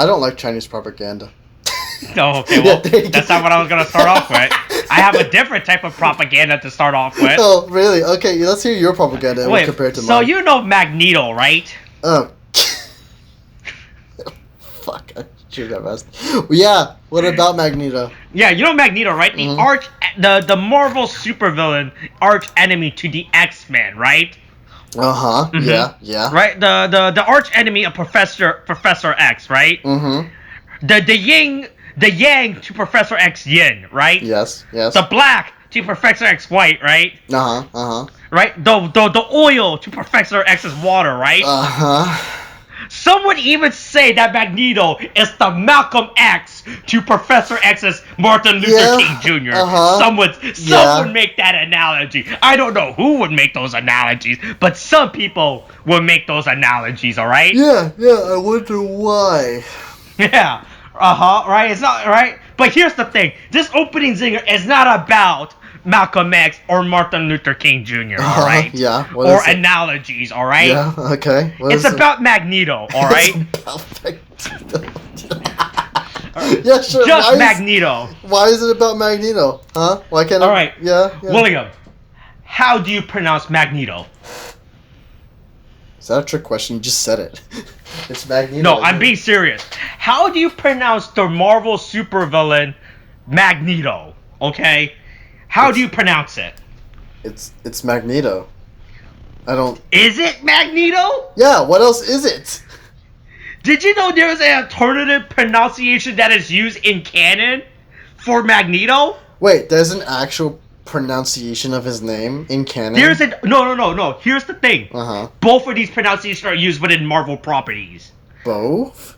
I don't like Chinese propaganda. Oh, okay, well, that's not what I was going to start off with. I have a different type of propaganda to start off with. Oh, really? Okay, let's hear your propaganda compared to mine. So you know Magneto, right? Oh. Fuck, I should have asked. Yeah, what about Magneto? Yeah, you know Magneto, right? The Marvel supervillain, arch enemy to the X-Men, right? Uh-huh, yeah. Right? The arch enemy of Professor X, right? Mm-hmm. The yang to Professor X yin, right? Yes. The black to Professor X white, right? Uh-huh. Right? The oil to Professor X's water, right? Uh-huh. Some would even say that Magneto is the Malcolm X to Professor X's Martin Luther King Jr. Some would make that analogy. I don't know who would make those analogies, but some people would make those analogies, alright? Yeah, I wonder why. Yeah, right? It's not, right? But here's the thing. This opening zinger is not about Malcolm X or Martin Luther King Jr., alright? Yeah. Or analogies, alright? Yeah, okay. It's about Magneto, alright? Yeah, sure. Just Magneto. Why is it about Magneto? Huh? Why can't Alright. Yeah. William, how do you pronounce Magneto? Is that a trick question? You just said it. It's Magneto. No, I'm being serious. How do you pronounce the Marvel supervillain Magneto? Okay? How do you pronounce it? It's Magneto. I don't... Is it Magneto? Yeah, what else is it? Did you know there's an alternative pronunciation that is used in canon for Magneto? Wait, there's an actual pronunciation of his name in canon? No. Here's the thing. Both of these pronunciations are used within Marvel properties. Both?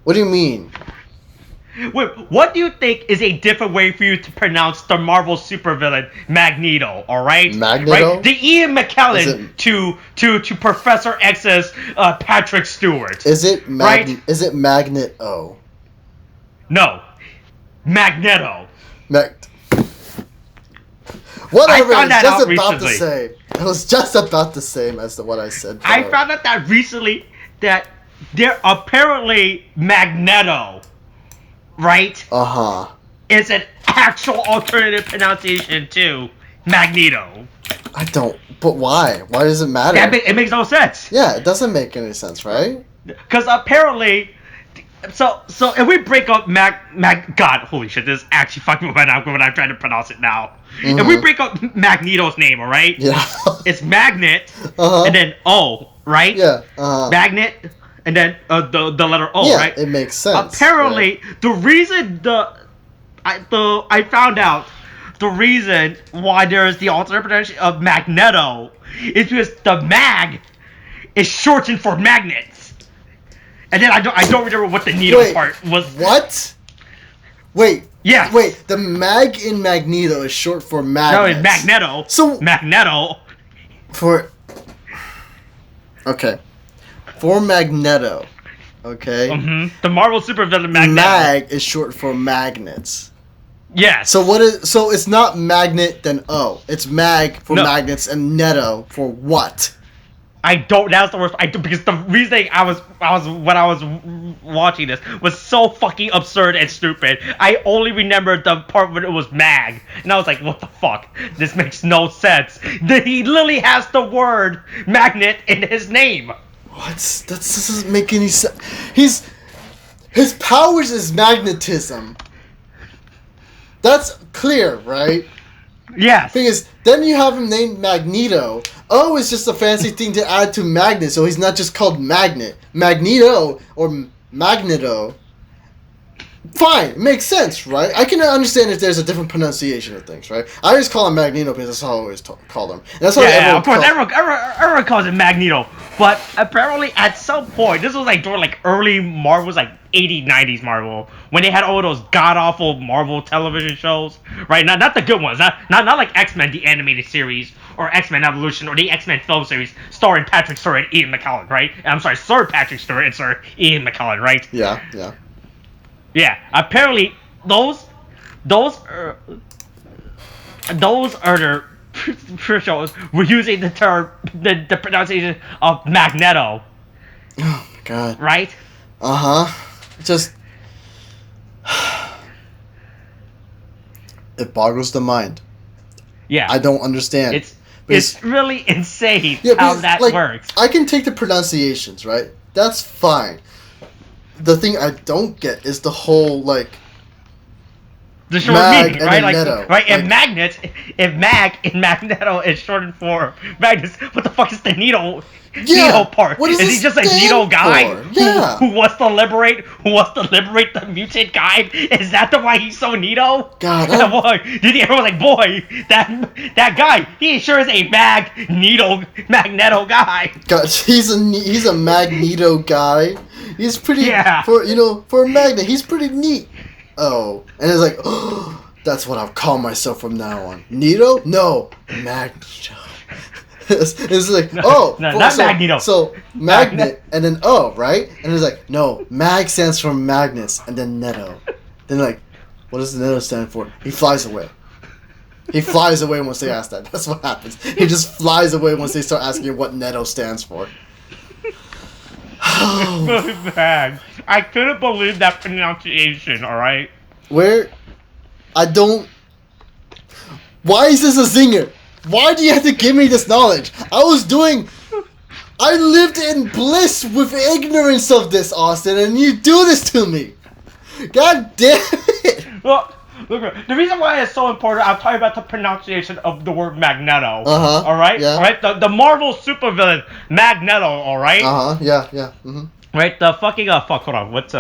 What do you mean? Wait, what do you think is a different way for you to pronounce the Marvel supervillain Magneto? All right, Magneto. Right? The Ian McKellen to Professor X's Patrick Stewart. Is it right? Is it Magneto? No, Magneto. Whatever. I found that out recently. It was just about the same as what I said. I found out that recently that there apparently Magneto. Right? It's an actual alternative pronunciation to Magneto. I don't. But why? Why does it matter? It makes no sense. Yeah, it doesn't make any sense, right? Because apparently, so if we break up God, holy shit, this is actually fucking when I'm trying to pronounce it now. If we break up Magneto's name, all right? Yeah. It's Magnet, and then O, right? Yeah. Magnet. And then the letter O, yeah, right? It makes sense. Apparently, the reason I found out the reason why there is the alternate pronunciation of Magneto is because the mag is shortened for magnets. And then I don't remember what the needle part was. What? Wait. Yeah. Wait. The mag in Magneto is short for magnets. No, it's Magneto. So Magneto. Okay. For Magneto, okay? The Marvel supervillain Magneto. Mag is short for magnets. Yes. So so it's not magnet then O. It's mag for magnets and netto for what? That's the worst. Because the reasoning when I was watching this was so fucking absurd and stupid. I only remembered the part when it was mag, and I was like, "What the fuck? This makes no sense." He literally has the word magnet in his name. What? That doesn't make any sense. His powers is magnetism. That's clear, right? Yes. Thing is, then you have him named Magneto. O is just a fancy thing to add to magnet, so he's not just called Magnet. Magneto or Magneto. Fine, it makes sense, right? I can understand if there's a different pronunciation of things, right? I always call him Magneto because that's how I always call him. And that's how everyone calls it Magneto. But apparently, at some point, this was like during like early Marvel, was like 80s, 90s Marvel, when they had all those god awful Marvel television shows, right? Not the good ones, not like X-Men the animated series or X-Men Evolution or the X-Men film series starring Patrick Stewart and Ian McKellen, right? I'm sorry, Sir Patrick Stewart and Sir Ian McKellen, right? Yeah. Yeah, apparently those are the shows were using the term the pronunciation of Magneto. Oh my god. Right? Just it boggles the mind. Yeah. I don't understand. It's really insane yeah, how that works. I can take the pronunciations, right? That's fine. The thing I don't get is the whole like the short mag meaning, right? Like, Netto. right? Like, If Magnets, if Mag in Magneto is shortened for Magnus, what the fuck is the needle? Yeah, Needle part. what does Is it he just a stand needle guy for? Yeah. who wants to liberate the mutant guy? Is that the why he's so neato? God, boy, everyone's like, boy, that guy, he sure is a Magneto guy. God, he's a Magneto guy. He's pretty Yeah. for a magnet. He's pretty neat. Oh, and it's like, oh, that's what I'll call myself from now on. Nito? No, Magneto. it's like, oh, no, not Magneto. So magnet and then O, right? And it's like, no, Mag stands for Magnus and then Netto. Then like, what does the Netto stand for? He flies away. He flies away once they ask that. That's what happens. He just flies away once they start asking what Netto stands for. Really bad. I couldn't believe that pronunciation, alright? Where? I don't... Why is this a zinger? Why do you have to give me this knowledge? I lived in bliss with ignorance of this, Austin, and you do this to me! God damn it! Well, look, the reason why it's so important, I'm talking about the pronunciation of the word Magneto. Alright? Yeah. Alright? The Marvel supervillain, Magneto, alright? Yeah. Mm-hmm. Right? The fucking, fuck, hold on, what's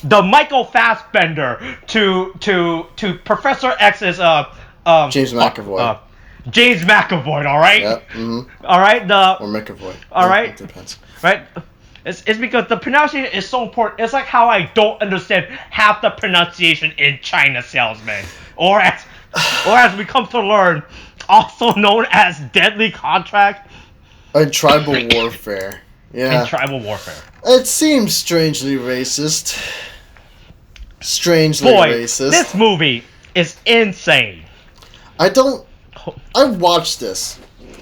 the Michael Fassbender to Professor X's, James McAvoy. James McAvoy, alright? Yep, mm-hmm. Alright, Or McAvoy. Alright? It depends. Right? It's because the pronunciation is so important. It's like how I don't understand half the pronunciation in China Salesman. Or as we come to learn, also known as Deadly Contract. And Tribal Warfare. Yeah. And Tribal Warfare. It seems strangely racist. This movie is insane. I watched this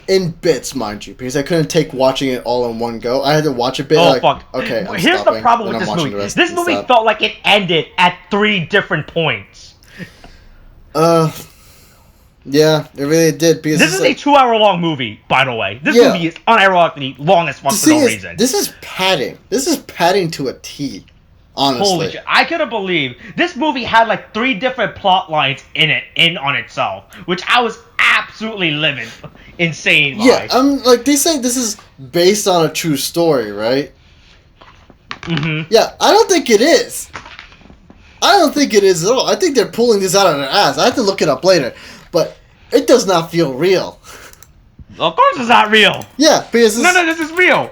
in bits, mind you, because I couldn't take watching it all in one go. I had to watch a bit. Fuck. Okay, Here's the problem with this movie. This movie felt like it ended at 3 different points. Yeah, it really did. Because this is a 2-hour-long movie, by the way. This movie is unironically long as fuck for no reason. This is padding. This is padding to a T. Honestly. Holy shit. I couldn't believe this movie had like 3 different plot lines in on itself, which I was absolutely livid, insane by. Yeah, like they say this is based on a true story, right? Mm-hmm. Yeah, I don't think it is. I don't think it is at all. I think they're pulling this out of their ass. I have to look it up later, but it does not feel real. Of course, it's not real. Yeah, because this is real.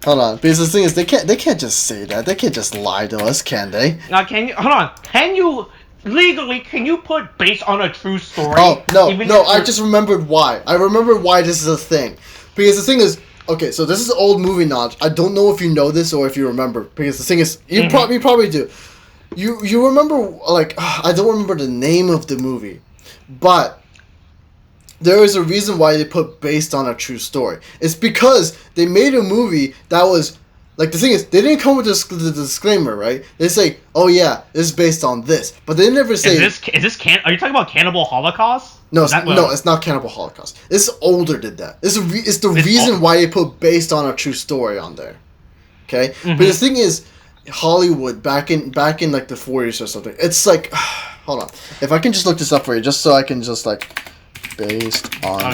Hold on, because the thing is, they can't just say that. They can't just lie to us, can they? Now, can you legally put based on a true story? Oh no! I just remembered why. I remembered why this is a thing. Because the thing is, okay, so this is old movie knowledge. I don't know if you know this or if you remember. Because the thing is, you probably do. You remember, like, I don't remember the name of the movie, but there is a reason why they put based on a true story. It's because they made a movie that was, like, the thing is, they didn't come with the disclaimer, right? They say, oh yeah, this is based on this, but they never say... Are you talking about Cannibal Holocaust? No, it's not Cannibal Holocaust. This is older than that. It's the reason why they put based on a true story on there. Okay? Mm-hmm. But the thing is, Hollywood, back in like the 40s or something, it's like... Hold on. If I can just look this up for you, just so I can just, like... Based on I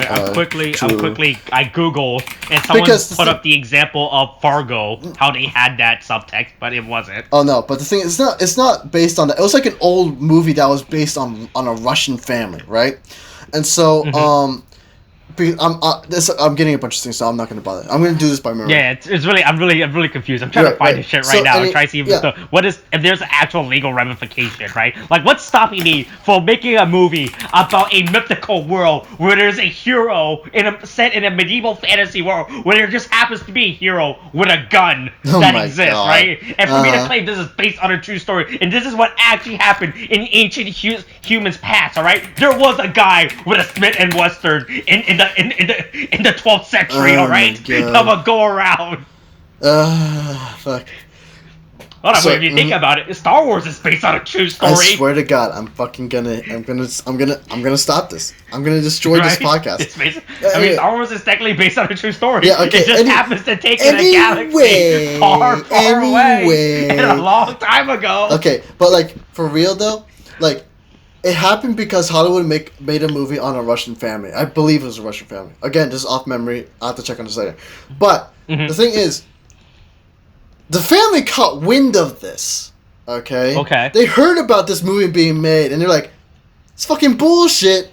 googled and someone put up the example of Fargo, how they had that subtext, but it wasn't. Oh no, but the thing is, it's not based on that. It was like an old movie that was based on a Russian family, right? And so I'm getting a bunch of things, so I'm not going to bother. I'm going to do this by memory. Yeah, it's really, I'm really confused. I'm trying to find this shit right now and try to see if if there's an actual legal ramification, right? Like, what's stopping me from making a movie about a mythical world where there's a hero set in a medieval fantasy world where there just happens to be a hero with a gun that exists, right? And for me to claim this is based on a true story, and this is what actually happened in ancient humans past, all right? There was a guy with a Smith and Western in the 12th century, all right? Of a go around. Fuck. Hold on, So, wait, if you think about it, Star Wars is based on a true story. I swear to God, I'm gonna stop this. I'm gonna destroy this podcast. It's based, I mean, Star Wars is technically based on a true story. Yeah, okay. It just happens to take in a galaxy far, far away and a long time ago. Okay, but like for real though, like it happened because Hollywood made a movie on a Russian family. I believe it was a Russian family. Again, this is off memory. I have to check on this later. But the thing is, the family caught wind of this. Okay. Okay. They heard about this movie being made, and they're like, "It's fucking bullshit,"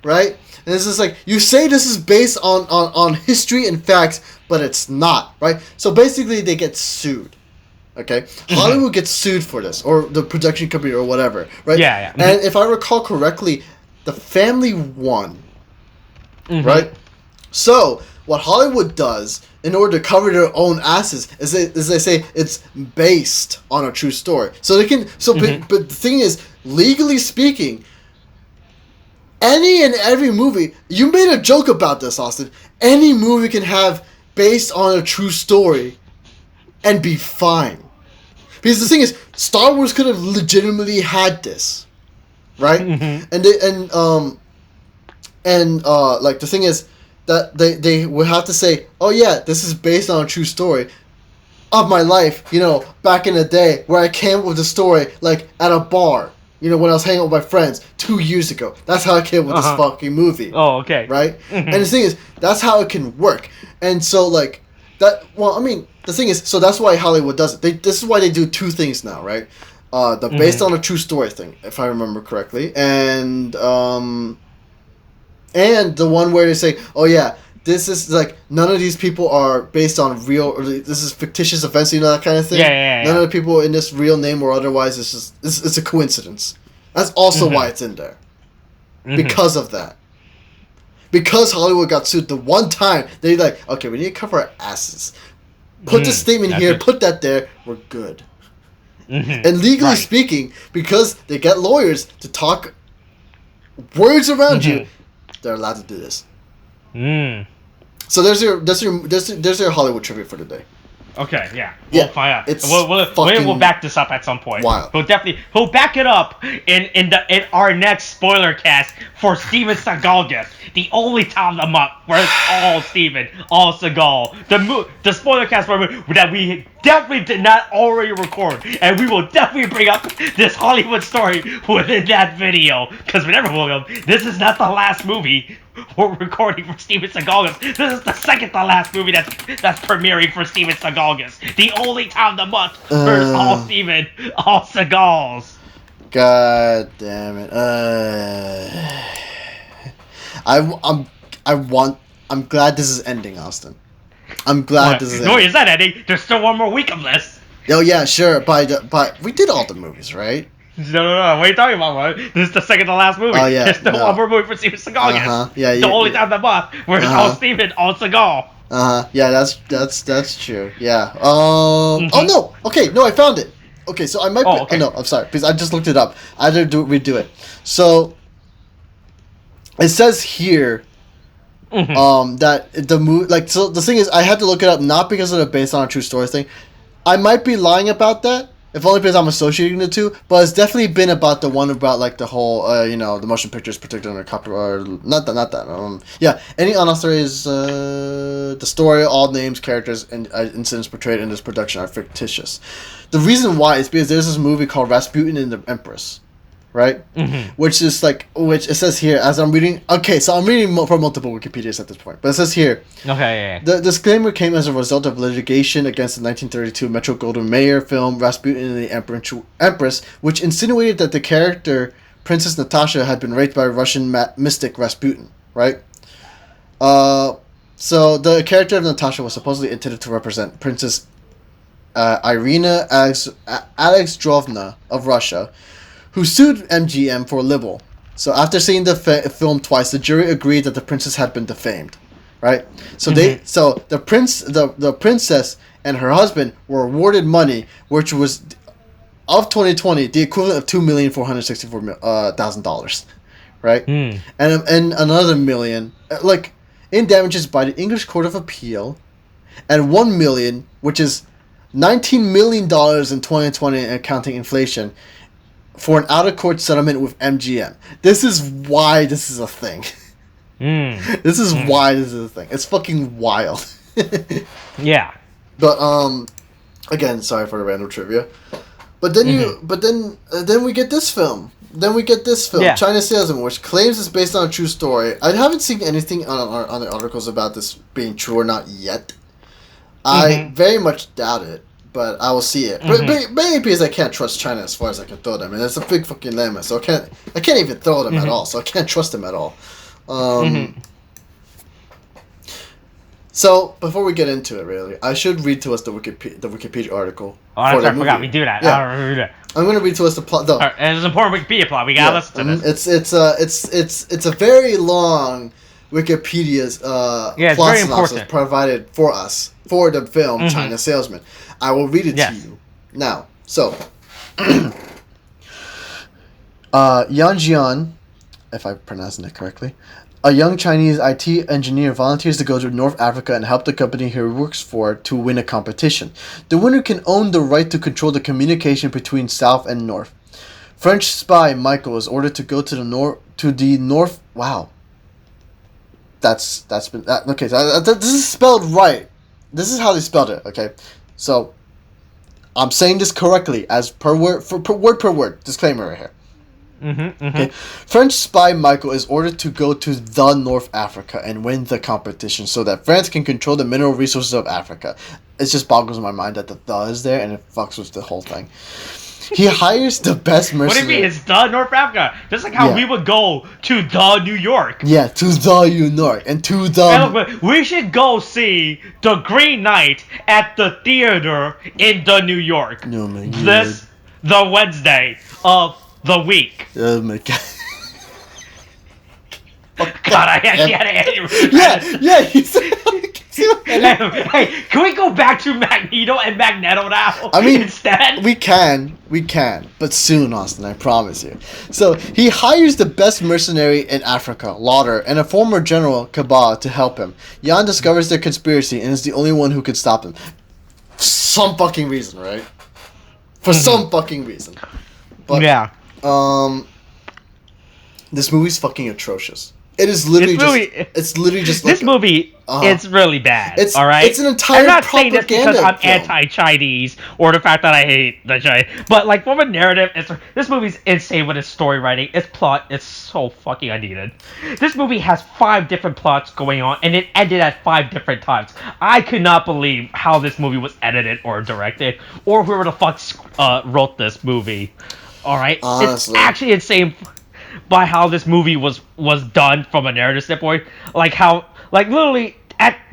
right? And it's just like, you say this is based on history and facts, but it's not, right? So basically, they get sued. Okay, Hollywood gets sued for this, or the production company, or whatever, right? Yeah. And if I recall correctly, the family won, right? So what Hollywood does in order to cover their own asses is they say it's based on a true story. So they can. So but the thing is, legally speaking, any and every movie, you made a joke about this, Austin. Any movie can have based on a true story and be fine. Because the thing is, Star Wars could have legitimately had this, right? And like the thing is that they would have to say, oh yeah, this is based on a true story of my life, you know, back in the day where I came up with the story like at a bar, you know, when I was hanging out with my friends 2 years ago. That's how I came up with this fucking movie. Oh, okay. Right? And the thing is, that's how it can work. And so like that. Well, I mean. The thing is, so that's why Hollywood does it. This is why they do two things now, right? The based on a true story thing, if I remember correctly, and the one where they say, oh yeah, this is like none of these people are based on real, or this is fictitious events, you know, that kind of thing. Yeah. None of the people in this real name or otherwise. It's just it's a coincidence. That's also why it's in there, because of that. Because Hollywood got sued the one time, they like, okay, we need to cover our asses. Put the statement here, put that there, we're good. And legally speaking, because they get lawyers to talk words around you, they're allowed to do this. So there's your Hollywood trivia for today. Okay, yeah. Yeah, We'll back this up at some point. Wild. We'll back it up in our next spoiler cast for Steven Seagalgust, the only time of the month where it's all Steven, all Seagal. The spoiler cast that we definitely did not already record, and we will definitely bring up this Hollywood story within that video, because remember, William, this is not the last movie we're recording for Steven Seagalgust. This is the second to last movie that's premiering for Steven Seagalgust. The only time of the month where it's all Steven, all Seagals. God damn it. I'm glad this is ending, Austin. I'm glad this is ending. No, it's not ending. There's still one more week of this. Oh yeah, sure. But we did all the movies, right? No. What are you talking about, man? This is the second to last movie. Oh yeah. There's still one more movie for Steven Seagal. Yeah. The only time of the month where it's all Steven, all Seagal. Yeah, that's true. Yeah. Oh no. Okay, no, I found it. Okay, so I might. Okay. No, I'm sorry, because I just looked it up. I had to redo it. So it says here. That the movie, like, so the thing is, I had to look it up not because of the based on a true story thing. I might be lying about that, if only because I'm associating the two. But it's definitely been about the one about like the whole, you know, the motion pictures protected under copyright. Not that. Yeah, any unauthorized, the story, all names, characters, and incidents portrayed in this production are fictitious. The reason why is because there's this movie called Rasputin and the Empress. Right? Which is like, which it says here as I'm reading. Okay, so I'm reading from multiple Wikipedias at this point, but it says here. Okay, yeah. The disclaimer came as a result of litigation against the 1932 Metro-Goldwyn-Mayer film Rasputin and the Empress, which insinuated that the character Princess Natasha had been raped by Russian mystic Rasputin. Right? So the character of Natasha was supposedly intended to represent Princess Irina Alexandrovna of Russia, who sued MGM for libel. So after seeing the film twice, the jury agreed that the princess had been defamed, right? So the princess and her husband were awarded money, which was of 2020 the equivalent of $2,464,000, right? And another million, like in damages by the English Court of Appeal, and $1 million which is $19 million in 2020 and accounting inflation, for an out-of-court settlement with MGM. This is why this is a thing. This is why this is a thing. It's fucking wild. Yeah. But again, sorry for the random trivia. But then then we get this film. China Salesman, which claims it's based on a true story. I haven't seen anything on the articles about this being true or not yet. I very much doubt it, but I will see it. Mainly because I can't trust China as far as I can throw them, and it's a big fucking lemon, so I can't even throw them at all. So I can't trust them at all. So before we get into it, really, I should read to us the Wikipedia article. Oh, that's right. I forgot we do that. Yeah. I'm going to read to us the plot, though. Right, and it's an important Wikipedia plot. We gotta listen to this. It's a very long Wikipedia's plot synopsis provided for us for the film China Salesman. I will read it to you now. So, Yan Jian, if I'm pronouncing it correctly, a young Chinese IT engineer volunteers to go to North Africa and help the company he works for to win a competition. The winner can own the right to control the communication between South and North. French spy Michael is ordered to go to the north. Wow. That's been okay. So this is spelled right. This is how they spelled it. Okay, so I'm saying this correctly as per word. Disclaimer right here. Okay. French spy Michael is ordered to go to the North Africa and win the competition so that France can control the mineral resources of Africa. It just boggles my mind that the is there and it fucks with the whole thing. He hires the best mercenary. What do you mean? It's the North Africa. Just like how we would go to the New York. Yeah, to the New York and to the... Hey, look, we should go see The Green Knight at the theater in the New York. Oh my God. The Wednesday of the week. Oh my God. God, I actually had to edit. Yeah, he said... Hey, can we go back to Magneto and Magneto now? I mean, instead? we can, but soon, Austin, I promise you. So, he hires the best mercenary in Africa, Lauder, and a former general, Cabal, to help him. Yan discovers their conspiracy and is the only one who could stop them. For some fucking reason, right? For some fucking reason. But, this movie's fucking atrocious. It is literally it's literally just like... This movie, it's really bad, alright? It's an entire propaganda. I'm not saying this because I'm anti-Chinese, or the fact that I hate the Chinese, but like from a narrative, this movie's insane with its story writing, its plot, it's so fucking unneeded. This movie has 5 different plots going on, and it ended at 5 different times. I could not believe how this movie was edited or directed, or whoever the fuck wrote this movie, alright? Honestly. It's actually insane by how this movie was done from a narrative standpoint. Literally,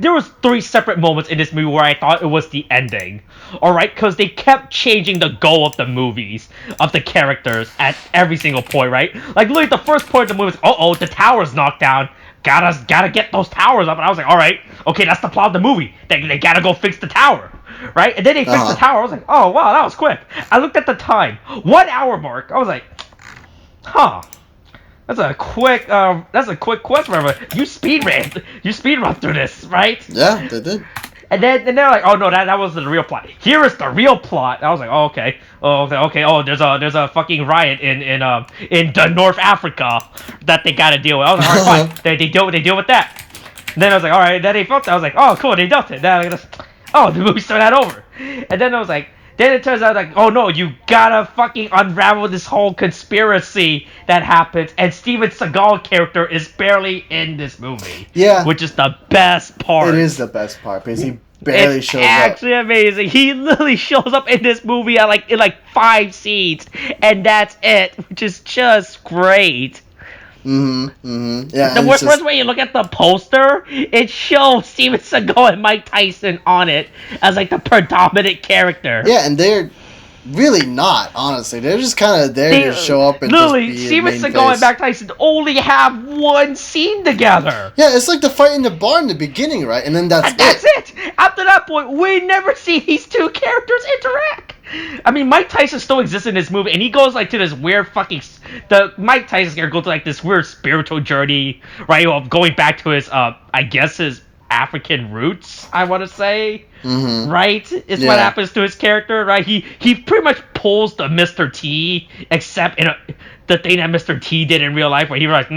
there was 3 separate moments in this movie where I thought it was the ending. Alright? Because they kept changing the goal of the movies, of the characters, at every single point, right? Like, literally, the first point of the movie was, the tower's knocked down. Gotta get those towers up. And I was like, alright, okay, that's the plot of the movie. They gotta go fix the tower. Right? And then they fixed the tower. I was like, oh, wow, that was quick. I looked at the time. 1 hour mark. I was like, huh. That's a quick quest, remember? You speed run through this, right? Yeah, they did. And then they're like, oh no, that wasn't the real plot. Here is the real plot. I was like, oh, okay. Oh, there's a fucking riot in the North Africa that they gotta deal with. I was like, alright, fine. They deal with that. And then I was like, alright. Then they felt that. I was like, oh, cool, they dealt it. Then the movie started over. And then I was like. Then it turns out, like, oh no, you gotta fucking unravel this whole conspiracy that happens, and Steven Seagal character is barely in this movie. Yeah. Which is the best part. It is the best part, because he barely shows up. It's actually amazing. He literally shows up in this movie in 5 scenes, and that's it, which is just great. Yeah. The worst way you look at the poster, it shows Steven Seagal and Mike Tyson on it as the predominant character. Yeah, and they're really not, honestly. They're just kind of there to show up and literally, just be Steven Seagal and Mike Tyson only have 1 scene together. Yeah, it's like the fight in the bar in the beginning, right? And then that's it. After that point, we never see these 2 characters interact. I mean, Mike Tyson still exists in this movie, and he goes to this weird fucking... Mike Tyson character goes to this weird spiritual journey, right? Of going back to his, I guess his African roots, I want to say. Mm-hmm. Right? Is Yeah. what happens to his character, right? He pretty much pulls the Mr. T, except in the thing that Mr. T did in real life, where he realized,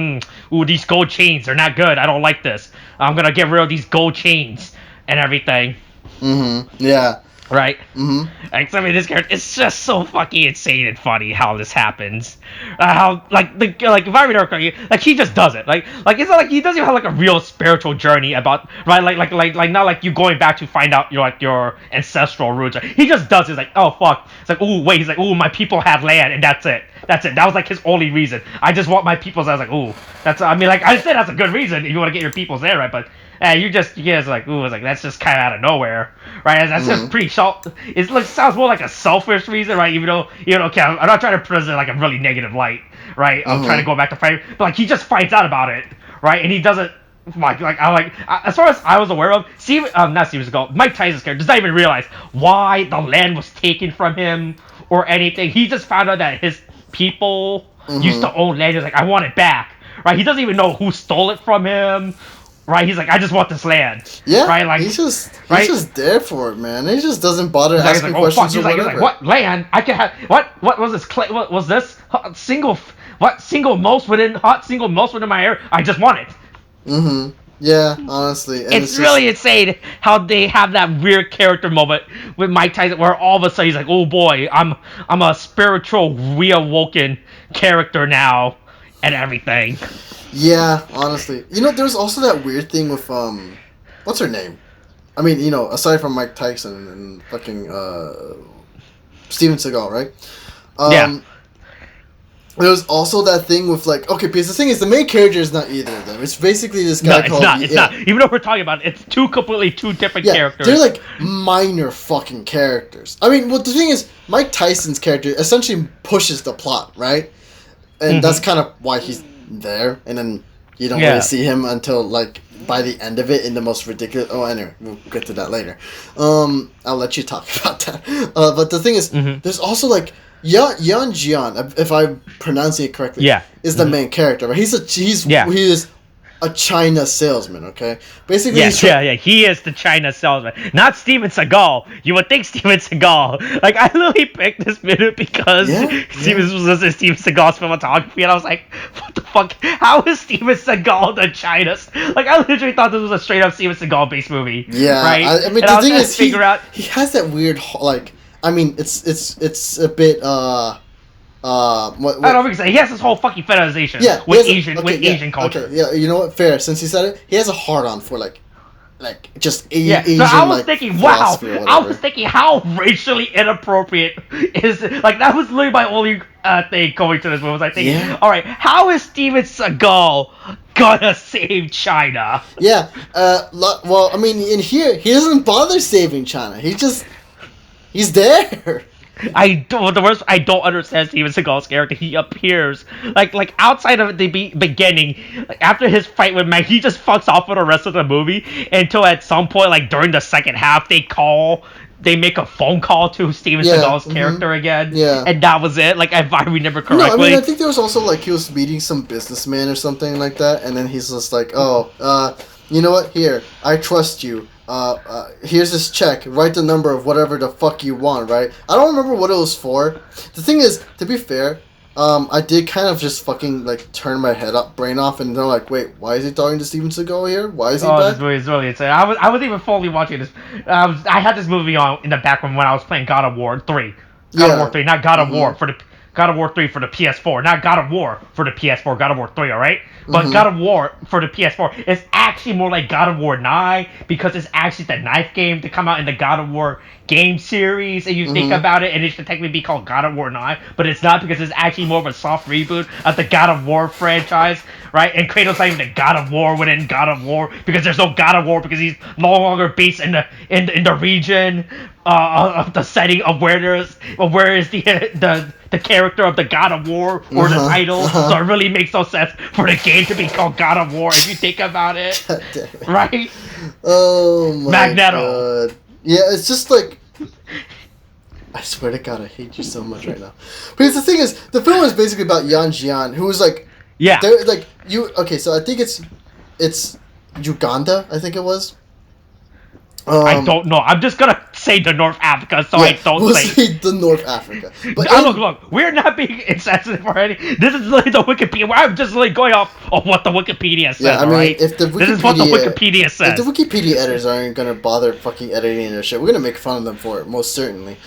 ooh, these gold chains are not good. I don't like this. I'm gonna get rid of these gold chains and everything. Mm-hmm. Yeah. Right? Mm-hmm. Like, I mean, this character, it's just so fucking insane and funny how this happens. How, like, if I remember correctly, like, he just does it. Like, it's not like he doesn't even have, like, a real spiritual journey about, right? Like, not like you going back to find out your ancestral roots. He just does it. It's like, oh, fuck. It's like, ooh, wait. He's like, ooh, my people have land, and that's it. That's it. That was, like, his only reason. I just want my peoples. I was like, ooh, I mean, like, I said that's a good reason if you want to get your peoples there, right? But, you guys like, ooh, it's like, that's just kind of out of nowhere, right? That's just pretty it sounds more like a selfish reason, right? Even though, okay, I'm not trying to present like a really negative light, right? I'm trying to go back to fight, but like he just finds out about it, right? And he doesn't as far as I was aware of, not Steven Seagal, Mike Tyson's character does not even realize why the land was taken from him or anything. He just found out that his people used to own land. He's like, I want it back, right? He doesn't even know who stole it from him. Right, he's like, I just want this land. Yeah, right, like he's just there for it, man. He just doesn't bother asking questions or whatever. He's like, what land? I can have what was this? What was this hot single most within my area? I just want it. Mm-hmm. Yeah, honestly, and it's really insane how they have that weird character moment with Mike Tyson, where all of a sudden he's like, oh boy, I'm a spiritual reawoken character now, and everything. Yeah, honestly. There's also that weird thing with, what's her name? I mean, aside from Mike Tyson and fucking, Steven Seagal, right? Yeah. There's also that thing with, like, okay, because the thing is, the main character is not either of them. It's basically this guy called... It's not. Even though we're talking about it, it's two different characters. They're, like, minor fucking characters. I mean, well, the thing is, Mike Tyson's character essentially pushes the plot, right? And that's kind of why he's there, and then you don't really see him until like by the end of it in the most ridiculous. Oh, anyway, we'll get to that later. I'll let you talk about that. But the thing is, there's also like Yan Jian, if I'm pronouncing it correctly, is the main character. Right? He is a China salesman. Okay, basically. He is the China salesman, not Steven Seagal. You would think Steven Seagal. Like, I literally picked this minute because Steven Seagal's filmography, and I was like, what the fuck? How is Steven Seagal the China? Like, I literally thought this was a straight up Steven Seagal based movie. Yeah, right. I mean, the thing is, he has that weird like. I mean, it's a bit I don't know because he has this whole fucking fetishization with Asian culture. Okay, yeah, you know what? Fair. Since he said it, he has a hard on for like just Asian. So I was thinking, wow. I was thinking, how racially inappropriate is it? Like, that was literally my only thing going to this movie. Was I thinking, all right, how is Steven Seagal gonna save China? Yeah. Well, I mean, in here, he doesn't bother saving China. He's there. I don't understand Steven Seagal's character. He appears like outside of the beginning, like after his fight with Meg, he just fucks off for the rest of the movie until at some point, like during the second half, they make a phone call to Steven Seagal's character again, and that was it. Like, if I remember correctly. No, I mean, I think there was also like he was meeting some businessman or something like that, and then he's just like, oh, you know what? Here, I trust you. Here's this check. Write the number of whatever the fuck you want, right? I don't remember what it was for. The thing is, to be fair, I did kind of just fucking like turn my brain off, and they're like, wait, why is he talking to Steven Seagal here? Why is he back? This movie is really insane. I was even fully watching this. I had this movie on in the background when I was playing God of War 3. God of War 3, not God of War for the God of War 3 for the PS4, not God of War for the PS4, God of War 3, alright? But God of War for the PS4 is actually more like God of War 9 because it's actually the ninth game to come out in the God of War game series, and you think about it, and it should technically be called God of War 9, but it's not because it's actually more of a soft reboot of the God of War franchise, right? And Kratos not even the God of War within God of War because there's no God of War because he's no longer based in the region of the setting of where is the character of the God of War or the title. So it really makes no sense for the game to be called God of War if you think about it. God damn it. Right? Oh my Magneto. God. Yeah, it's just like, I swear to God, I hate you so much right now. Because the thing is, the film is basically about Yan Jian, who was like, okay, so I think it's Uganda, I think it was. I don't know. I'm just gonna say the North Africa, so I don't we'll say the North Africa. But look, we're not being insensitive already. This is literally the Wikipedia. I'm just literally going off of what the Wikipedia says. yeah, I mean, alright? if the Wikipedia, This is what the Wikipedia says. If the Wikipedia editors aren't gonna bother fucking editing their shit, we're gonna make fun of them for it, most certainly.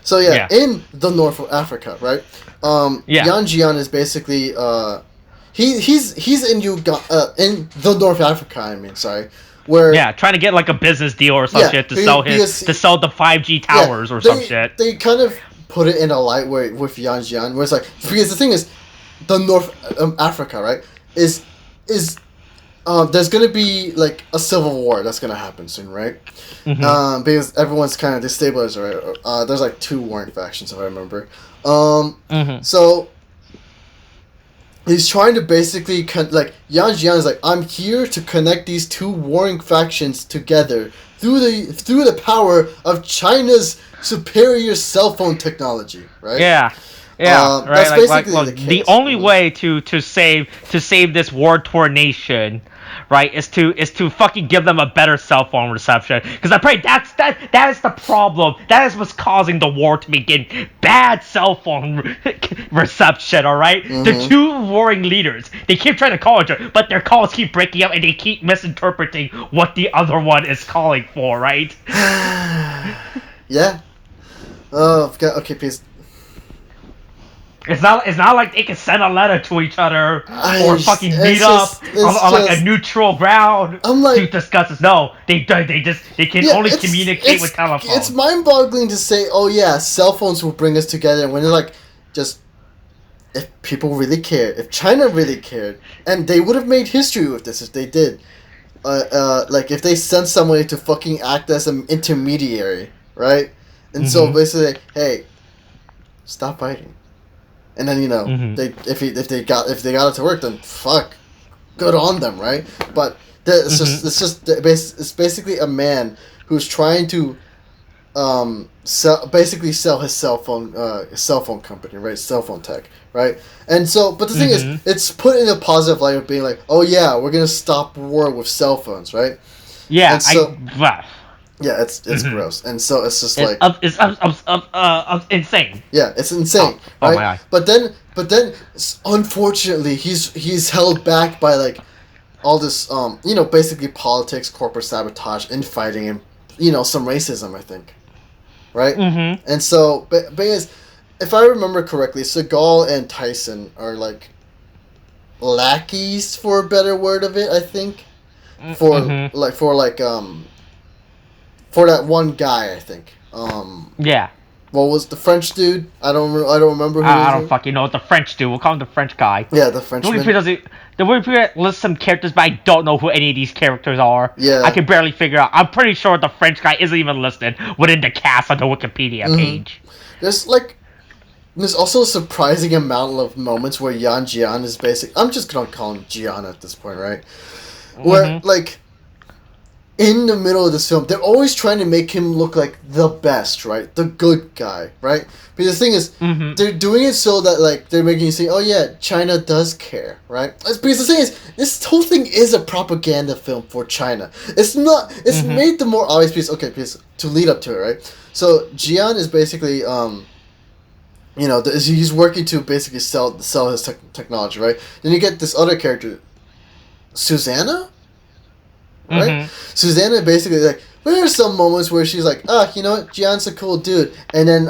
So in the North Africa, right? Yan Jian is basically he's in in the North Africa. I mean, sorry. Where, trying to get like a business deal or some shit to sell the 5G towers or some shit. They kind of put it in a light where with Yan Jian, where it's like, because the thing is, the North Africa, right, is there's gonna be like a civil war that's gonna happen soon, right? Mm-hmm. Because everyone's kind of destabilized, right? There's like 2 warring factions, if I remember. So he's trying to basically like Yan Jian is like, I'm here to connect these 2 warring factions together through the power of China's superior cell phone technology, right? Yeah, right. That's basically the only way to save this war-torn nation, right, is to fucking give them a better cell phone reception. Because I pray that is the problem. That is what's causing the war to begin. Bad cell phone reception. All right? The 2 warring leaders, they keep trying to call each other, but their calls keep breaking up, and they keep misinterpreting what the other one is calling for. Right? Yeah. Oh, okay, please. It's not like they can send a letter to each other or fucking meet up on like a neutral ground to discuss this. No, they can only communicate with telephones. It's mind-boggling to say, oh yeah, cell phones will bring us together, and when they're like, just if people really cared, if China really cared, and they would have made history with this if they did. Like if they sent somebody to fucking act as an intermediary, right? And so basically, hey, stop fighting. And then if they got it to work, then fuck, good on them, right? But it's basically a man who's trying to sell his cell phone company, right? Cell phone tech, right? And so, but the thing is, it's put in a positive light of being like, oh yeah, we're gonna stop war with cell phones, right? Yeah, and so, yeah, it's gross, and so it's just like it's insane. Yeah, it's insane. Oh right? my eye. But then, unfortunately, he's held back by like all this, basically politics, corporate sabotage, infighting, and some racism. I think, right? And so, because if I remember correctly, Seagal and Tyson are like lackeys, for a better word of it. I think for that one guy, I think. Yeah. What was the French dude? I don't remember who. I don't fucking know. The French dude. We'll call him the French guy. Yeah, the Frenchman. The Wikipedia lists some characters, but I don't know who any of these characters are. Yeah. I can barely figure out. I'm pretty sure the French guy isn't even listed within the cast on the Wikipedia page. There's also a surprising amount of moments where Yan Jian is I'm just gonna call him Jian at this point, right? Where in the middle of this film, they're always trying to make him look like the best, right? The good guy, right? Because the thing is, they're doing it so that, they're making you say, oh yeah, China does care, right? Because the thing is, this whole thing is a propaganda film for China. It's not, it's made the more obvious because to lead up to it, right? So, Jian is basically, he's working to basically sell his technology, right? Then you get this other character, Susanna? Right? Susanna basically there are some moments where she's like, you know what, Jian's a cool dude, and then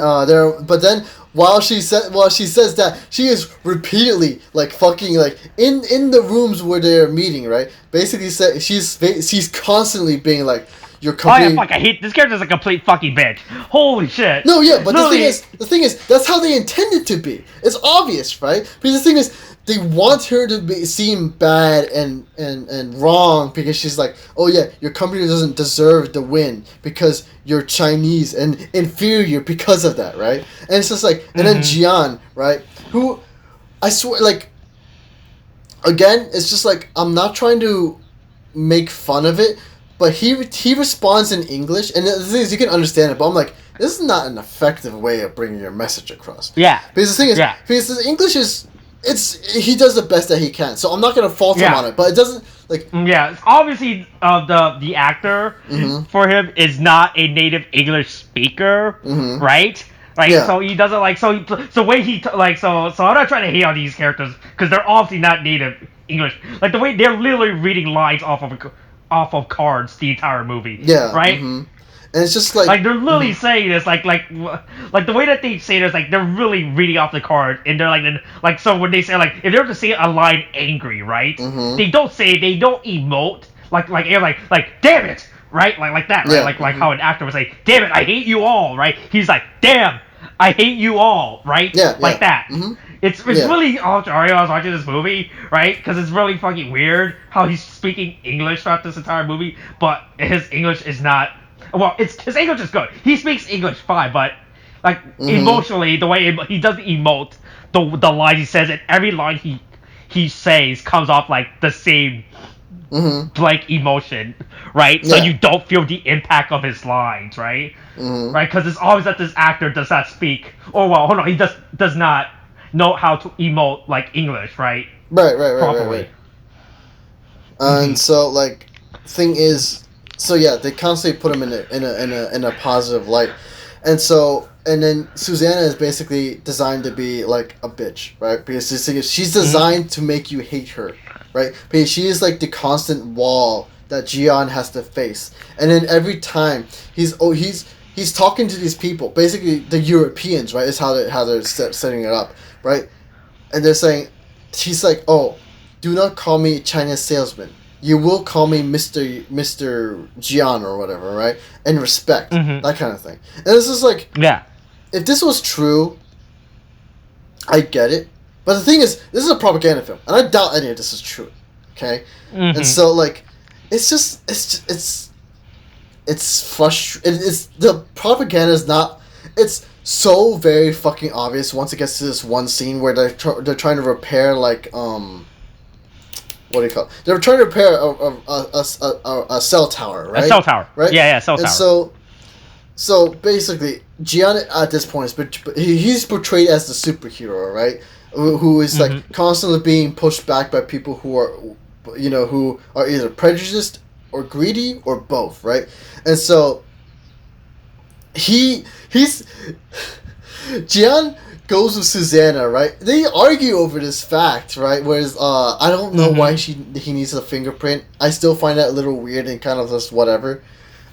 while she says that, she is repeatedly fucking in the rooms where they're meeting, right? Basically she's constantly being like, your company. Oh yeah, fuck! I hate this character's a complete fucking bitch. Holy shit! No, yeah, but the thing is, that's how they intended to be. It's obvious, right? Because the thing is, they want her to seem bad and wrong because she's like, oh yeah, your company doesn't deserve the win because you're Chinese and inferior because of that, right? And it's just and then Jian, right? Who, I swear, again, it's just I'm not trying to make fun of it, but he responds in English, and the thing is, you can understand it, but I'm like, this is not an effective way of bringing your message across. Yeah. Because the thing is, because the English is, he does the best that he can, so I'm not gonna fault him on it, but it doesn't. like. Yeah, obviously, the actor for him is not a native English speaker, right? Like, Yeah. so he doesn't like so way he like so I'm not trying to hate on these characters because they're obviously not native English. Like the way they're literally reading lines off of cards the entire movie, Yeah. right? And it's just like They're literally saying this like the way that they say this, like they're really reading off the card, and they're like so when they say, like, if they're to say a line angry, right, they don't emote like damn it, right, like that, right, Yeah. like how an actor would say damn it, I hate you all, right, he's like damn I hate you all, right, like that. It's really I was watching this movie, right? Because it's really fucking weird how he's speaking English throughout this entire movie, but his English is not. Well, his English is good. He speaks English fine, but like emotionally, the way he doesn't emote, the line he says, and every line he says comes off like the same like emotion, right? So you don't feel the impact of his lines, right? Right? Because it's always that this actor does not speak, or well, hold on, he does not know how to emote like English, right? Right. And so like, thing is, so yeah, they constantly put him in a positive light, and then Susanna is basically designed to be like a bitch, right? Because she's designed to make you hate her, right? Because she is like the constant wall that Jian has to face, and then every time he's talking to these people, basically the Europeans, right? Is how they're setting it up, right? And they're saying, she's like, oh, do not call me China Salesman. You will call me Mr. Jian or whatever, right? And respect, that kind of thing. And this is like, if this was true, I get it. But the thing is, this is a propaganda film, and I doubt any of this is true. Okay, and so like, it's frustrating. It's the propaganda is not. It's so very fucking obvious once it gets to this one scene where they're trying to repair like what do you call it? They were trying to repair a cell tower, right? A cell tower, right? Yeah, cell tower. And so basically, Gian at this point he's portrayed as the superhero, right? Who is like constantly being pushed back by people who are either prejudiced or greedy or both, right? And so he's Gian goes with Susanna, right? They argue over this fact, right? Whereas I don't know why he needs a fingerprint. I still find that a little weird and kind of just whatever.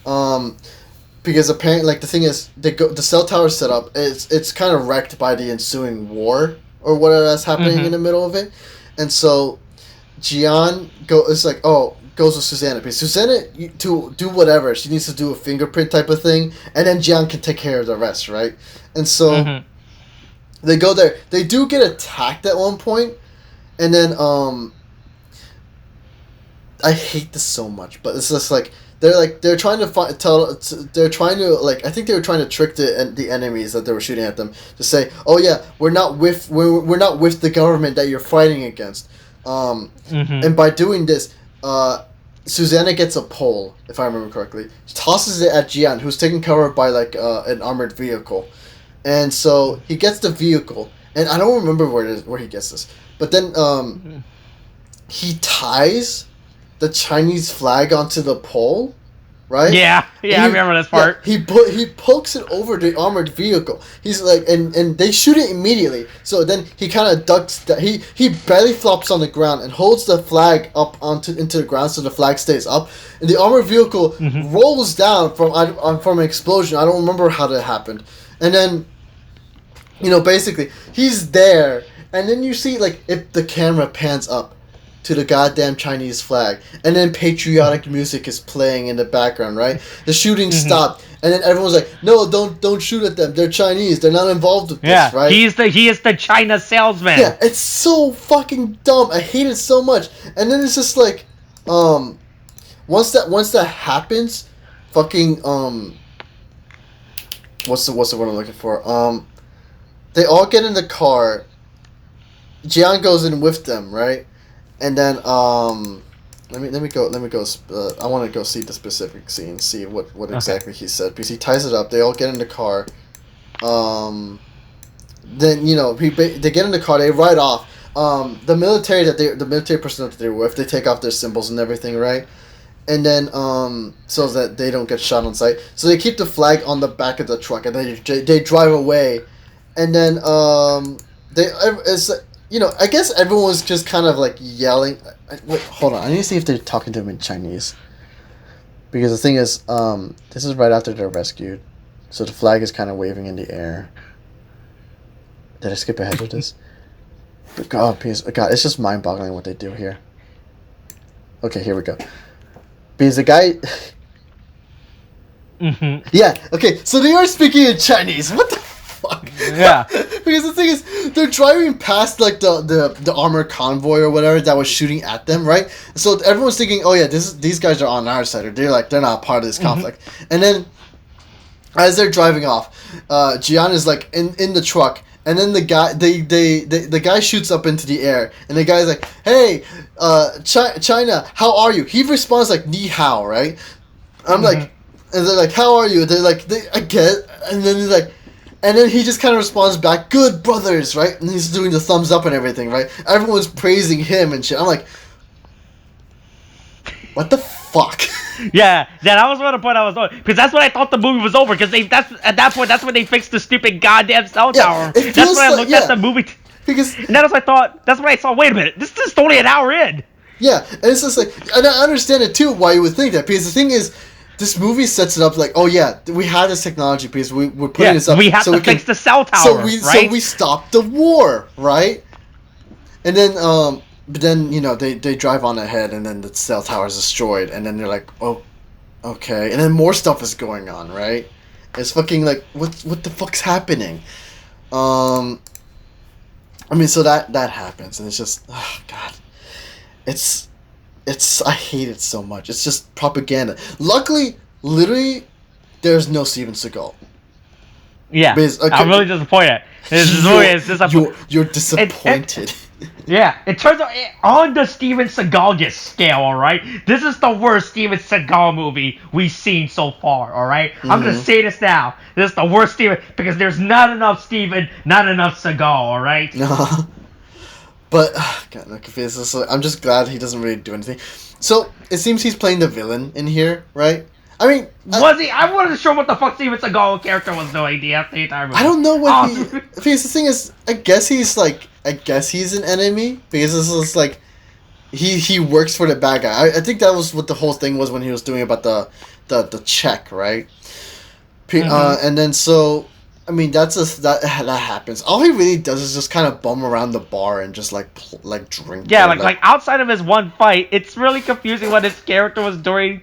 Because apparently, like, the thing is, the cell tower setup it's kind of wrecked by the ensuing war or whatever that's happening in the middle of it, and so Gian goes with Susanna, because Susanna, to do whatever she needs to do, a fingerprint type of thing, and then Gian can take care of the rest, right? And so they go there. They do get attacked at one point, and then I hate this so much, but it's just like they're trying to I think they were trying to trick the enemies that they were shooting at them to say, oh yeah, we're not with the government that you're fighting against, and by doing this, Susanna gets a pole, if I remember correctly. She tosses it at Gian, who's taken cover by like an armored vehicle, and so he gets the vehicle, and I don't remember where he gets this, but then he ties the Chinese flag onto the pole, right? Yeah, I remember this part. Yeah, he pokes it over the armored vehicle. He's like, and they shoot it immediately. So then he kind of ducks. He barely flops on the ground and holds the flag up into the ground so the flag stays up. And the armored vehicle rolls down from an explosion. I don't remember how that happened. And then, basically he's there, and then you see, like, if the camera pans up to the goddamn Chinese flag, and then patriotic music is playing in the background, right? The shooting stopped, and then everyone's like, "No, don't shoot at them. They're Chinese. They're not involved with this, right?" He is the China salesman. Yeah, it's so fucking dumb. I hate it so much. And then it's just like, once that happens, fucking what's the word I'm looking for? They all get in the car. Jian goes in with them, right? And then let me go. I want to go see the specific scene, see what exactly he said, because he ties it up. They all get in the car. Then they get in the car. They ride off. the military personnel that they're with, they take off their symbols and everything, right? And then so that they don't get shot on sight. So they keep the flag on the back of the truck, and then they drive away, and then I guess everyone was just kind of like yelling. Wait, hold on. I need to see if they're talking to him in Chinese. Because the thing is, this is right after they're rescued, so the flag is kind of waving in the air. Did I skip ahead with this? God, please, God, it's just mind-boggling what they do here. Okay, here we go. Because the guy. Mm-hmm. Yeah. Okay. So they are speaking in Chinese. What the fuck? Yeah. Because the thing is, they're driving past like the armored convoy or whatever that was shooting at them, right? So everyone's thinking, oh yeah, these guys are on our side, or they're not part of this conflict. And then, as they're driving off, Jian is like in the truck. And then the guy shoots up into the air, and the guy's like, "Hey, China, how are you?" He responds like, "Ni hao," right? I'm like, and they're like, "How are you?" They're like, "I get," and then he's like, and then he just kind of responds back, "Good brothers," right? And he's doing the thumbs up and everything, right? Everyone's praising him and shit. I'm like, what the fuck? Yeah, that was the point I was on, because that's when I thought the movie was over. Because that's when they fixed the stupid goddamn cell tower. That's when I looked at the movie. Because and that's when I saw. Wait a minute, this is only an hour in. Yeah, and it's just like, and I understand it too why you would think that, because the thing is, this movie sets it up like, oh yeah, we have this technology because we're putting this up. We have to fix the cell tower. So we stopped the war, right? And then but then they drive on ahead, and then the cell tower is destroyed, and then they're like, oh, okay, and then more stuff is going on, right? It's fucking like, what the fuck's happening? I mean, so that happens, and it's just, oh god, it's I hate it so much. It's just propaganda. Luckily, literally, there's no Steven Seagal. Yeah, because, okay, I'm really disappointed. You're disappointed. Yeah, it turns out on the Steven Seagalgust scale, alright? This is the worst Steven Seagal movie we've seen so far, alright? Mm-hmm. I'm gonna say this now. This is the worst Steven, because there's not enough Steven, not enough Seagal, alright? But, God, I'm confused. I'm just glad he doesn't really do anything. So, it seems he's playing the villain in here, right? I mean... Was he? I wasn't sure what the fuck Steven Seagal character was doing the entire movie. I don't know what he... Because the thing is, I guess he's an enemy, because this is like... He works for the bad guy. I think that was what the whole thing was when he was doing about the check, right? And then so... I mean, that happens. All he really does is just kind of bum around the bar and just like drink. Yeah, like outside of his one fight, it's really confusing what his character was doing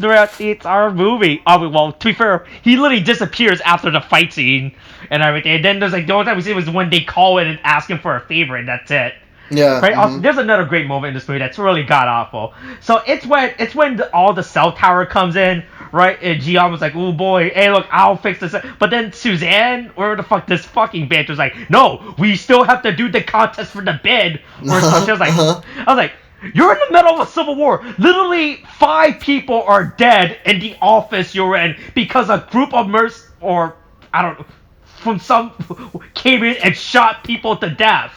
throughout the entire movie. Oh, well, to be fair, he literally disappears after the fight scene and everything. And then there's like the only time we see him was when they call in and ask him for a favor, and that's it. Yeah. Right. Mm-hmm. Also, there's another great moment in this movie that's really god awful. So it's when all the cell tower comes in. Right, and Gian was like, "Oh boy, hey look, I'll fix this." But then Suzanne, where the fuck this fucking bitch was like, "No, we still have to do the contest for the bid." Or something. I was like, "You're in the middle of a civil war. Literally, 5 people are dead in the office you're in because a group of from some came in and shot people to death."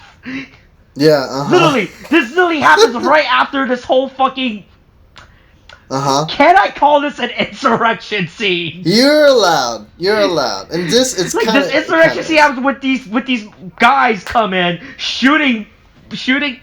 Yeah. Literally, this literally happens right after this whole fucking. Can I call this an insurrection scene? You're allowed. And it's like this insurrection scene happens with these guys come in shooting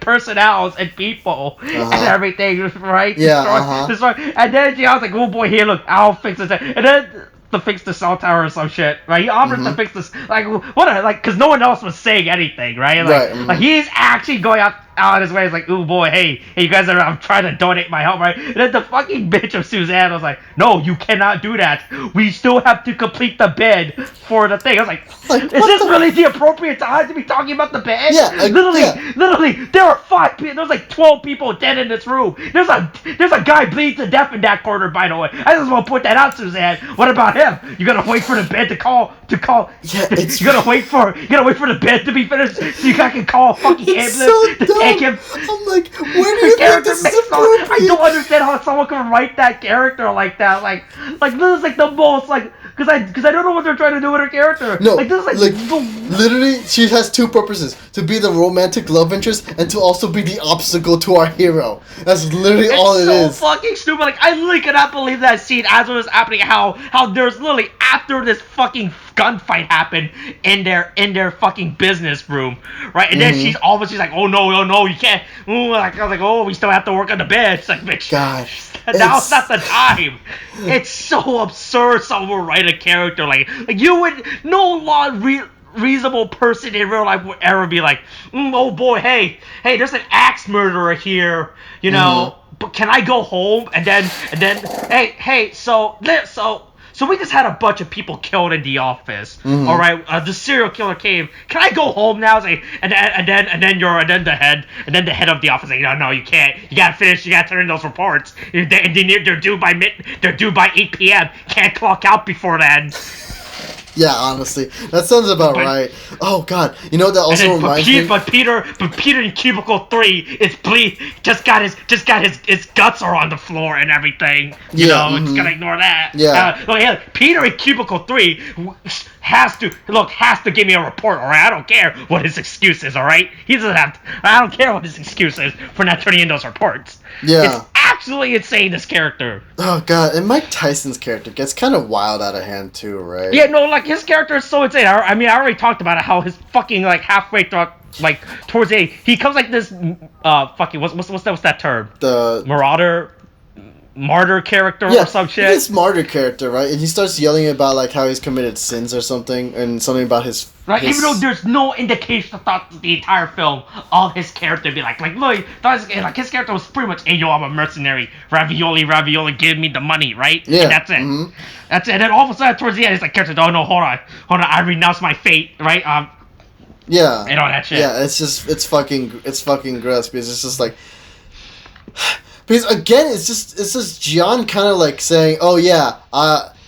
personnel and people and everything, right? Yeah. And then I was like, "Oh boy, here look, I'll fix this." And then to fix the cell tower or some shit, right? He offers to fix this, because no one else was saying anything, right? Like he's actually going out his way. He's like, "Oh boy, hey, you guys I'm trying to donate my help," right? And then the fucking bitch of Suzanne was like, "No, you cannot do that. We still have to complete the bid for the thing." I was like is this really the appropriate time to be talking about the bid? Yeah, literally, there are 5 people. There's like 12 people dead in this room. There's a guy bleeding to death in that corner, by the way. I just want to put that out, Suzanne. What about him? You gotta wait for the bid to call. Yeah, you gotta wait for the bid to be finished so you can call a fucking ambulance to take him. I'm like, where do you think this is appropriate? I don't understand how someone can write that character like that. Like this is like the most like because I don't know what they're trying to do with her character. No, like this is like literally, she has two purposes: to be the romantic love interest and to also be the obstacle to our hero. That's literally all it is. It's so fucking stupid. Like I literally cannot believe that scene as it was happening. How there's literally after this fucking gunfight happened in their fucking business room, right? And then she's like, oh no, you can't. Ooh, like I was like, oh, we still have to work on the bed. It's like, bitch, gosh, now's not the time. It's so absurd. Someone write a character like you would reasonable person in real life would ever be like, oh boy, hey, there's an axe murderer here, you know. But can I go home? And then, hey, so we just had a bunch of people killed in the office. All right, the serial killer came. Can I go home now? Like, and then the head of the office. Like, no, you can't. You gotta finish. You gotta turn in those reports. They're due by 8 p.m. Can't clock out before then. Yeah, honestly, that sounds about right. Oh God, you know that also reminds me. But Peter in Cubicle 3 is just got his guts are on the floor and everything. You know, just gotta ignore that. Yeah. Peter in Cubicle 3 has to give me a report. All right, I don't care what his excuse is. All right, he doesn't have to, I don't care what his excuse is for not turning in those reports. Yeah. It's absolutely insane, this character. Oh God, and Mike Tyson's character gets kind of wild out of hand too, right? Yeah, no, like his character is so insane. I mean, I already talked about it. How his fucking like halfway through, like towards he comes like this fucking what's that term? The martyr character or some shit. This martyr character, right? And he starts yelling about like how he's committed sins or something, and something about his. Right, even though there's no indication throughout the entire film of his character be like look, his character was pretty much, hey yo, I'm a mercenary, ravioli, give me the money, right? Yeah. And that's it. That's it. And then all of a sudden towards the end, it's like character, oh no, hold on, I renounce my fate, right? Yeah. And all that shit. Yeah, it's fucking gross because it's just like. Because again, it's just John kind of like saying, "Oh yeah,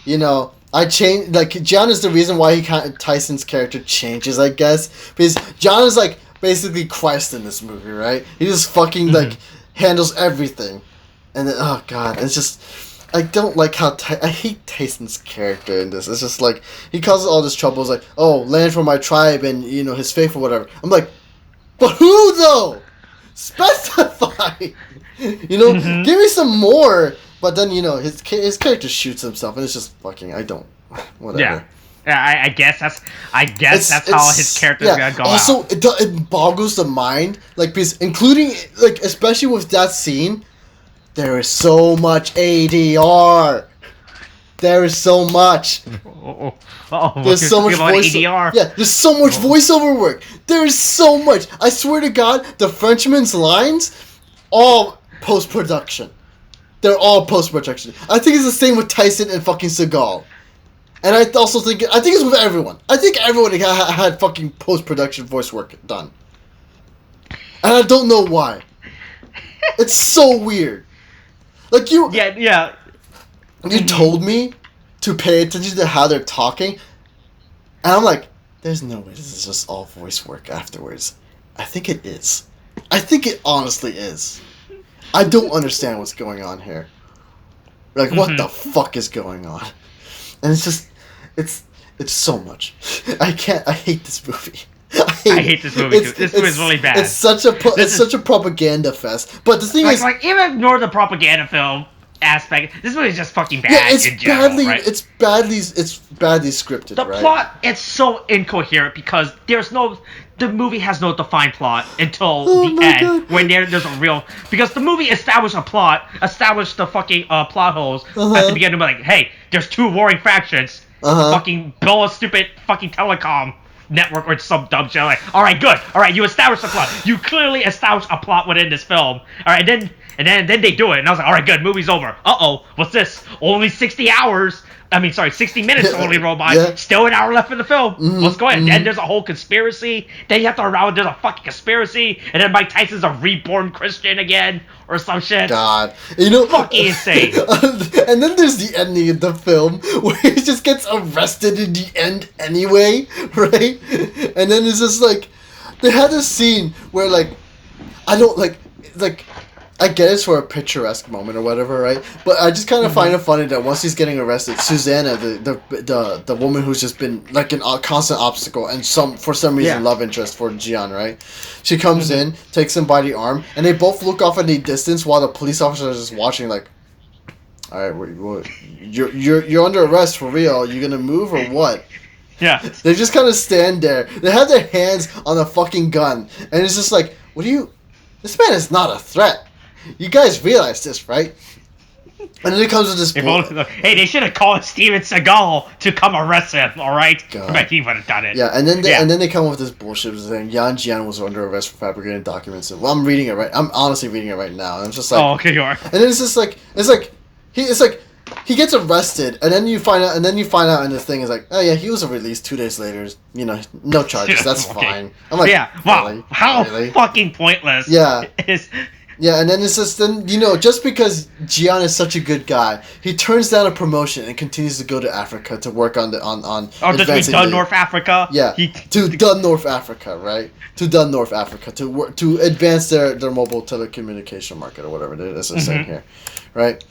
you know, I changed." Like John is the reason why Tyson's character changes, I guess. Because John is like basically Christ in this movie, right? He just fucking like handles everything, and then oh God, it's just I don't like how I hate Tyson's character in this. It's just like he causes all this trouble. It's like, oh, land for my tribe and you know his faith or whatever. I'm like, but who though? Specify. You know, give me some more. But then you know his character shoots himself, and it's just fucking. I don't. Whatever. Yeah. I guess that's how his character's gonna go also, out. it boggles the mind, like because including like especially with that scene, there is so much ADR. There is so much. There's so much voiceover. Yeah, there's so much voiceover work. There is so much. I swear to God, the Frenchman's lines, all post-production. They're all post-production. I think it's the same with Tyson and fucking Seagal. And I also think it's with everyone. I think everyone had fucking post-production voice work done. And I don't know why. It's so weird. Like you. Yeah. You told me to pay attention to how they're talking, and I'm like, there's no way this is just all voice work afterwards. I think it is. I think it honestly is. I don't understand what's going on here. Like, what the fuck is going on? And it's just, it's so much. I hate this movie. I hate this movie too. This movie is really bad. It's such a propaganda fest. But the thing is, like even ignore the propaganda film aspect. This movie is just fucking bad. Yeah, it's in general, right? It's badly scripted. The plot, it's so incoherent because the movie has no defined plot until the end when there's a real, because the movie established the fucking plot holes at the beginning. Like, hey, there's two warring factions. Fucking build a stupid fucking telecom network or some dumb shit. Like, all right, good. All right, you established the plot. You clearly established a plot within this film. All right, and then they do it, and I was like, all right, good, movie's over. What's this? Only 60 minutes only roll by. Yeah. Still an hour left in the film. What's going on? Then there's a whole conspiracy. Then you have to unravel there's a fucking conspiracy, and then Mike Tyson's a reborn Christian again, or some shit. God. You know, fucking insane. And then there's the ending of the film, where he just gets arrested in the end anyway, right? And then it's just like, they had this scene where, like, I don't, like, I get it's for a picturesque moment or whatever, right? But I just kind of find it funny that once he's getting arrested, Susanna, the woman who's just been like a constant obstacle and for some reason love interest for Jian, right? She comes in, takes him by the arm, and they both look off in the distance while the police officer is just watching, like, all right, you're under arrest for real. You gonna move or what? Yeah. They just kind of stand there. They have their hands on a fucking gun, and it's just like, what do you? This man is not a threat. You guys realize this, right? And then it comes with this. Hey, they should have called Steven Seagal to come arrest him. All right, but he would have done it. Yeah, and then they come up with this bullshit saying Yan Jian was under arrest for fabricating documents. Well, I'm reading it right. I'm honestly reading it right now. And I'm just like, oh, okay, you are. And then it's just like he gets arrested, and then you find out, and the thing is like, oh yeah, he was released 2 days later. You know, no charges. That's fine. I'm like, yeah, wow, really? How really? Fucking pointless. Yeah. Yeah, and then it's just just because Jian is such a good guy, he turns down a promotion and continues to go to Africa to work on does he done North Africa? Yeah, to done North Africa, right? To done North Africa to advance their mobile telecommunication market or whatever it is they're saying here, right?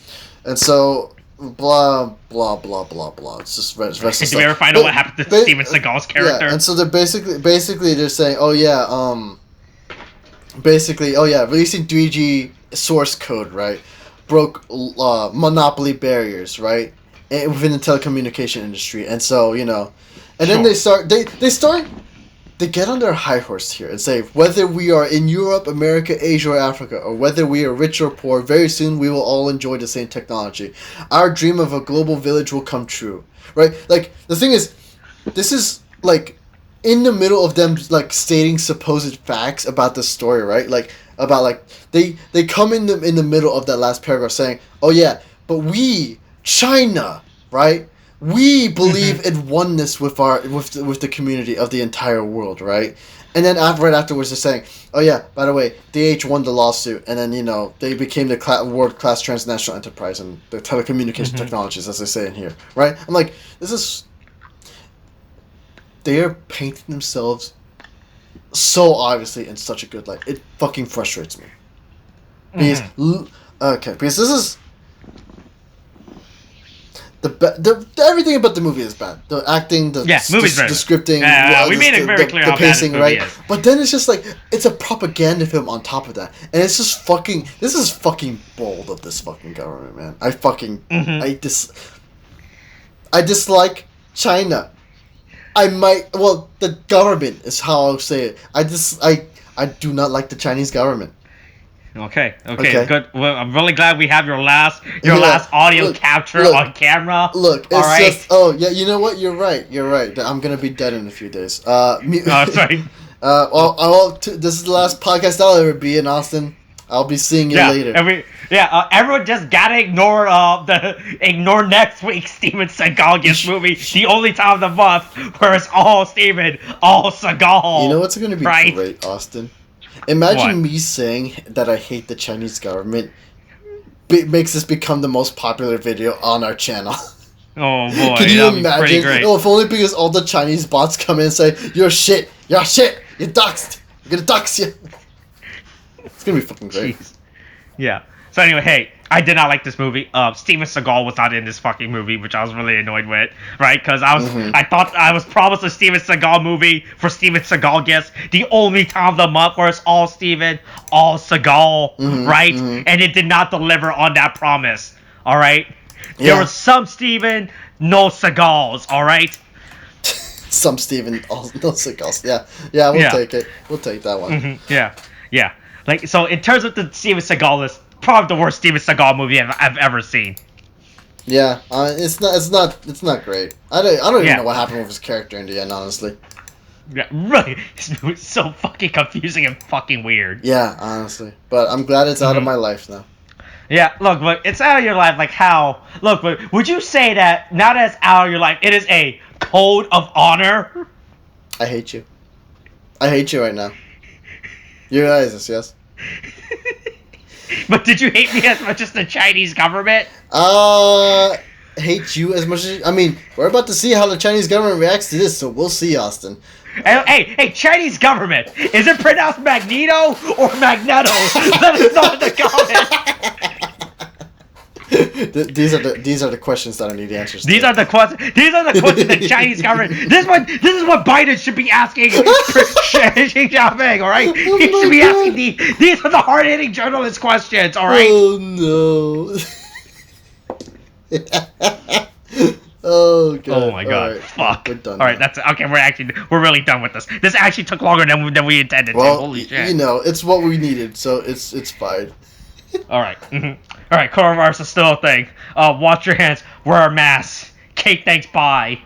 And so blah blah blah blah blah. It's just rest of Did you ever find out what happened to Steven Seagal's character? Yeah, and so they're basically they're saying, releasing 3G source code, right, broke monopoly barriers, right, within the telecommunication industry, and so then they get on their high horse here and say, whether we are in Europe, America, Asia, or Africa, or whether we are rich or poor, very soon we will all enjoy the same technology. Our dream of a global village will come true, right? Like, the thing is, this is like in the middle of them like stating supposed facts about the story, right? Like about like they come in the middle of that last paragraph saying, oh yeah, but we, China, right? We believe in oneness with the community of the entire world, right? And then right afterwards they're saying, oh yeah, by the way, DH won the lawsuit, and then they became the world-class transnational enterprise in the telecommunication technologies, as they say in here, right? I'm like, they are painting themselves so obviously in such a good light. It fucking frustrates me. Because this is everything about the movie is bad. The acting, the scripting, we made it very clear the how pacing, bad this movie right? is. But then it's just like it's a propaganda film on top of that, and it's just fucking. This is fucking bold of this fucking government, man. I dislike China. The government is how I'll say it. I do not like the Chinese government. Okay, good. Well, I'm really glad we have your last audio capture on camera. Look, it's just you know what? You're right. I'm gonna be dead in a few days. Sorry. This is the last podcast I'll ever be in, Austin. I'll be seeing you later. Everyone just gotta ignore next week's Steven Seagalgust movie. The only time of the month where it's all Steven, all Seagal. You know what's gonna be great, Austin? Imagine me saying that I hate the Chinese government makes this become the most popular video on our channel. Oh boy, can you imagine? Pretty great. If only because all the Chinese bots come in and say, you're shit, you're doxed, we're gonna dox you. It's gonna be fucking great. Jeez. Yeah. So anyway, hey, I did not like this movie. Steven Seagal was not in this fucking movie, which I was really annoyed with, right? Because I thought I was promised a Steven Seagal movie for Steven Seagalgust, the only time of the month where it's all Steven, all Seagal, right? And it did not deliver on that promise, all right? Yeah. There was some Steven, no Seagals, all right? Some Steven, no Seagals. Yeah, we'll take it. We'll take that one. Yeah. Like, so in terms of the Steven Seagal list, probably the worst Steven Seagal movie I've ever seen. Yeah, it's not great. I don't even know what happened with his character in the end, honestly. Yeah, really. This movie's so fucking confusing and fucking weird. Yeah, honestly. But I'm glad it's out of my life now. Yeah, look, but it's out of your life, like how... Look, but would you say that, now that it's out of your life, it is a code of honor? I hate you. I hate you right now. You realize this, yes? But did you hate me as much as the Chinese government? Hate you as much as... I mean, we're about to see how the Chinese government reacts to this, so we'll see, Austin. Hey, Chinese government, is it pronounced Magneto or Magneto? Let us know in the comments. These are the questions that I need answers to. These are the questions the Chinese government. This is what Biden should be asking Xi Jinping. All right, he should be asking these are the hard hitting journalist questions. All right. Oh no. Oh god. Oh my god. Right. Fuck. We're done. All right, that's okay. We're really done with this. This actually took longer than we intended. Well, to. Holy shit. you know, it's what we needed, so it's fine. All right. All right. Coronavirus is still a thing. Wash your hands. Wear a mask. Kate, thanks. Bye.